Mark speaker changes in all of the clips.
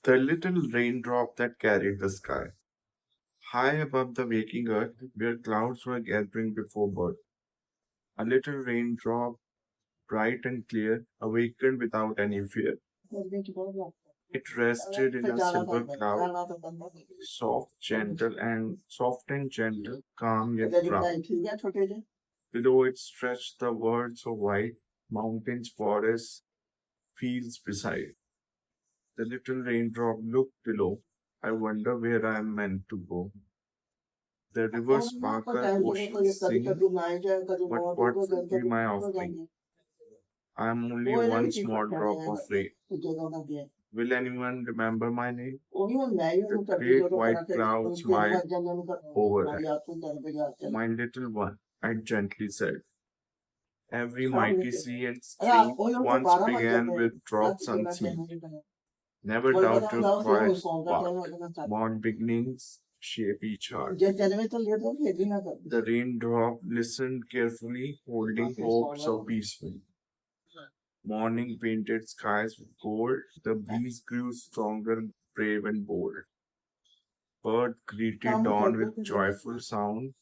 Speaker 1: The little raindrop that carried the sky. High above the waking earth, where clouds were gathering before birth, a little raindrop, bright and clear, awakened without any fear. It rested in a silver cloud, soft and gentle, calm yet proud. Below it stretched the world so wide, mountains, forests, fields beside. The little raindrop looked below. I wonder where I am meant to go. The rivers sparkle, oceans sing, but what will be my offering? I am only one small drop of rain. Will anyone remember my name? The great white cloud smiled overhead. My little one, I gently said. Every mighty sea and stream once began with drops unseen. Never doubt your quiet spark. Small beginnings shape each heart. The raindrop listened carefully, holding hopes of peaceful. Morning painted skies with gold. The breeze grew stronger, brave and bold. Bird greeted dawn with joyful sound,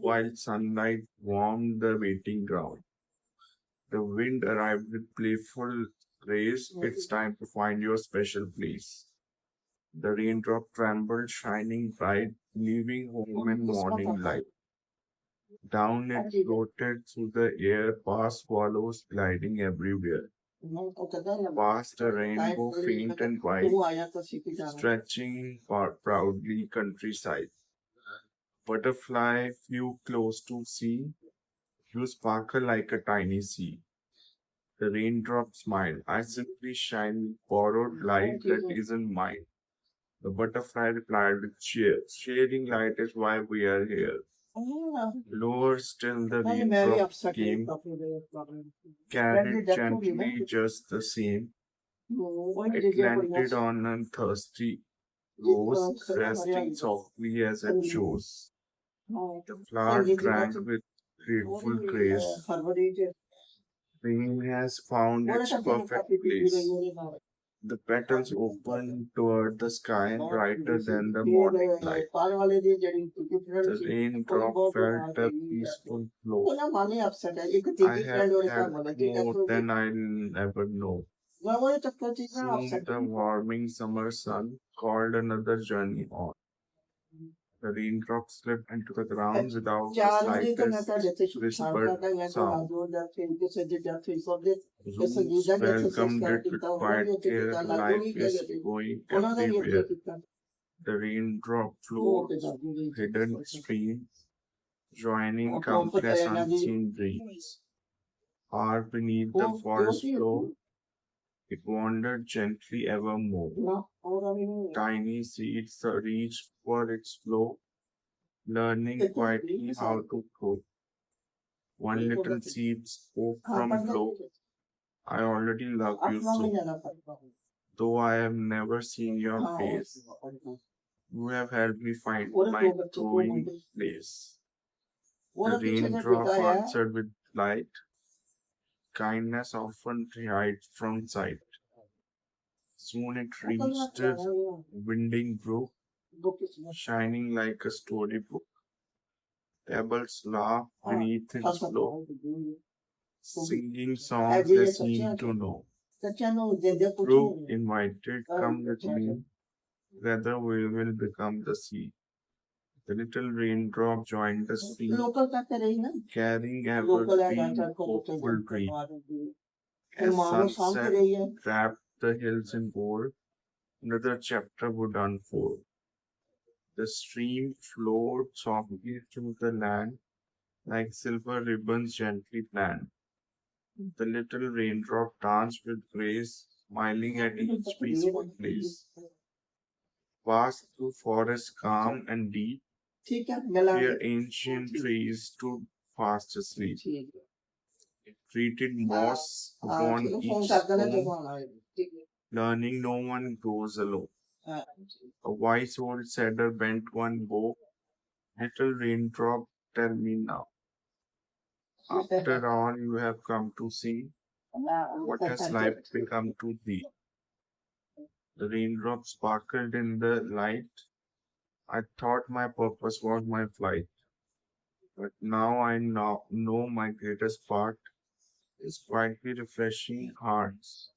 Speaker 1: while sunlight warmed the waiting ground. The wind arrived with playful grace. It's time to find your special place. The raindrop trembled, shining bright, leaving home in morning light. Down it floated through the air, past swallows gliding everywhere. Past a rainbow, faint and white, stretching proudly countryside. Butterfly flew close to sea, you sparkle like a tiny sea. The raindrop smiled. I simply shine borrowed light that isn't mine. The butterfly replied with cheer. Sharing light is why we are here. Lower still, the raindrop came, carried gently just the same. It landed on a thirsty rose, resting softly as it chose. The flower drank with grateful grace. Rain has found its perfect place. The petals open toward the sky, brighter than the morning light. The raindrop felt a peaceful flow. I have had more than I'll ever know. Soon the warming summer sun called another journey on. The raindrop slipped into the ground without the slightest whispered sound. Roots welcomed it with quiet care. Life is going everywhere. The raindrop floats, hidden streams, joining countless unseen dreams. Far beneath the forest floor, it wandered gently evermore. Tiny seeds reached for its flow, learning quietly how to grow. One little seed spoke from below. I already love you so. Though I have never seen your face, you have helped me find my growing place. The raindrop answered with light. Kindness often hides from sight. Soon it reached the winding brook, shining like a storybook. Pebbles laughed beneath its flow, singing songs they seemed to know. Brook invited, come with me, together we will become the sea. The little raindrop joined the stream, carrying evergreen hopeful dream. As sunset wrapped the hills in gold, another chapter would unfold. The stream flowed softly through the land, like silver ribbons gently planned. The little raindrop danced with grace, smiling at each peaceful place. Passed through forests calm and deep, where ancient trees stood fast asleep. It treated moss upon each stone, learning no one grows alone. A wise old cedar bent one bow. Little raindrop, tell me now, after all you have come to see, what has life become to thee? The raindrops sparkled in the light. I thought my purpose was my flight, but now I know my greatest part is quietly refreshing hearts.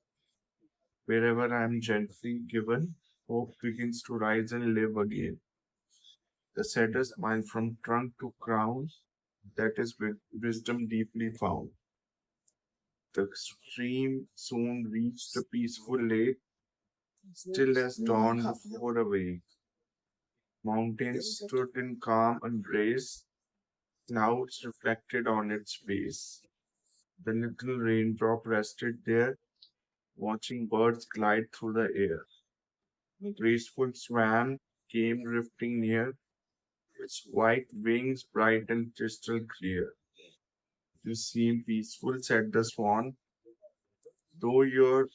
Speaker 1: Wherever I am gently given, hope begins to rise and live again. The setter smile from trunk to crown, that is wisdom deeply found. The stream soon reached the peaceful lake, still as dawn before awake. Mountains stood in calm embrace, clouds reflected on its face. The little raindrop rested there, watching birds glide through the air. A graceful swan came drifting near, its white wings bright and crystal clear. You seem peaceful, said the swan, though your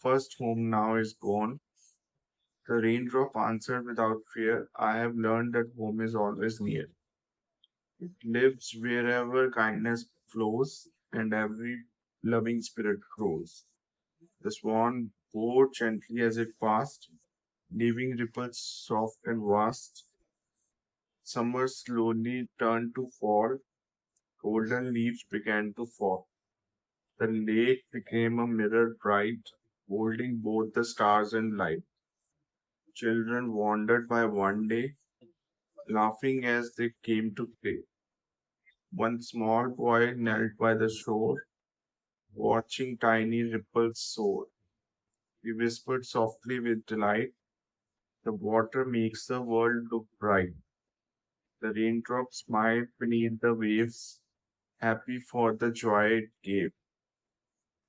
Speaker 1: first home now is gone. The raindrop answered without fear, I have learned that home is always near. It lives wherever kindness flows and every loving spirit grows. The swan bowed gently as it passed, leaving ripples soft and vast. Summer slowly turned to fall, golden leaves began to fall. The lake became a mirror bright, holding both the stars and light. Children wandered by one day, laughing as they came to play. One small boy knelt by the shore, watching tiny ripples soar. He whispered softly with delight, the water makes the world look bright. The raindrops smiled beneath the waves, happy for the joy it gave.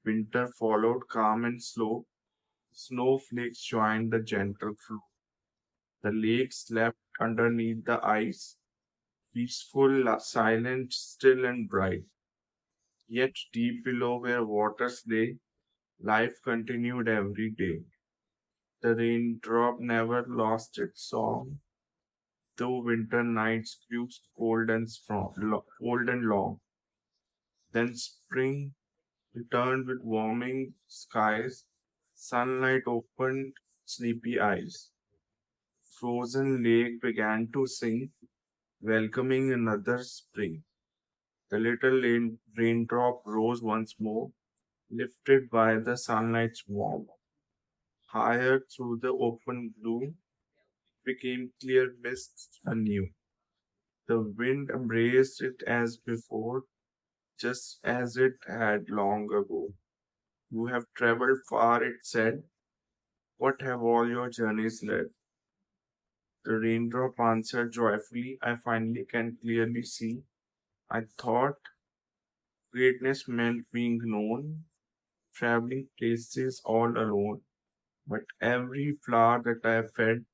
Speaker 1: Winter followed calm and slow, snowflakes joined the gentle flow. The lake slept underneath the ice, peaceful, silent, still, and bright. Yet deep below where waters lay, life continued every day. The raindrop never lost its song, though winter nights grew cold and strong, cold and long. Then spring returned with warming skies, sunlight opened sleepy eyes. Frozen lake began to sing, welcoming another spring. The little raindrop rose once more, lifted by the sunlight's warmth. Higher through the open blue became clear mist anew. The wind embraced it as before, just as it had long ago. You have traveled far, it said. What have all your journeys led? The raindrop answered joyfully, I finally can clearly see. I thought greatness meant being known, traveling places all alone. But every flower that I fed,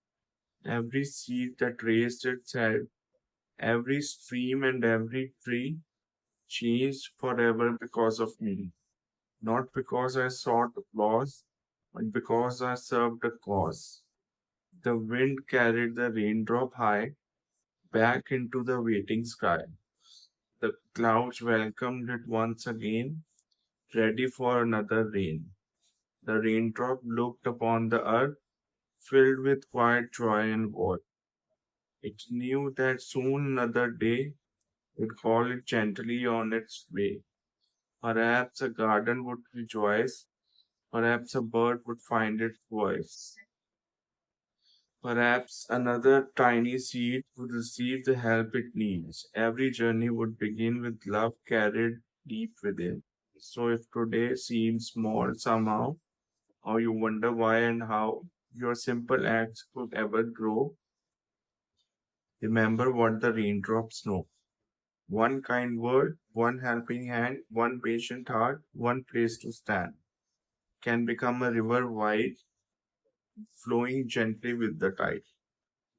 Speaker 1: every seed that raised its head, every stream and every tree changed forever because of me. Not because I sought applause, but because I served a cause. The wind carried the raindrop high back into the waiting sky. The clouds welcomed it once again, ready for another rain. The raindrop looked upon the earth, filled with quiet joy and woe. It knew that soon another day would call it gently on its way. Perhaps a garden would rejoice, perhaps a bird would find its voice. Perhaps another tiny seed would receive the help it needs. Every journey would begin with love carried deep within. So if today seems small somehow, or you wonder why and how your simple acts could ever grow, remember what the raindrops know. One kind word, one helping hand, one patient heart, one place to stand can become a river wide, flowing gently with the tide.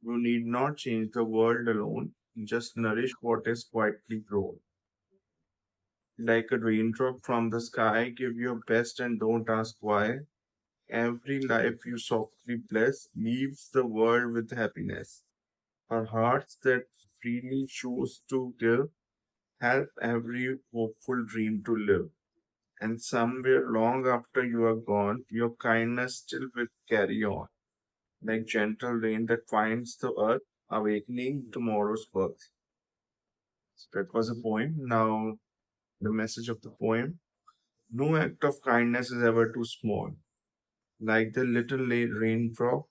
Speaker 1: You need not change the world alone, just nourish what is quietly grown. Like a raindrop from the sky, give your best and don't ask why. Every life you softly bless leaves the world with happiness. For hearts that freely choose to give, help every hopeful dream to live. And somewhere long after you are gone, your kindness still will carry on, like gentle rain that finds the earth, awakening tomorrow's birth. So that was a poem. Now, the message of the poem: no act of kindness is ever too small. Like the little raindrop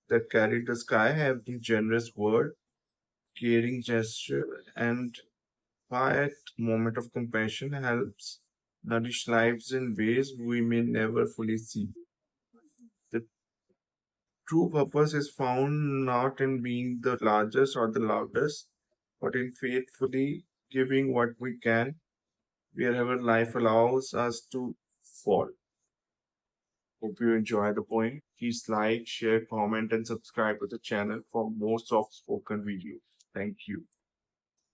Speaker 1: that carried the sky, every generous word, caring gesture, and quiet moment of compassion helps nourish lives in ways we may never fully see. The true purpose is found not in being the largest or the loudest, but in faithfully giving what we can wherever life allows us to fall. Hope you enjoy the poem. Please like, share, comment, and subscribe to the channel for more soft spoken videos. Thank you.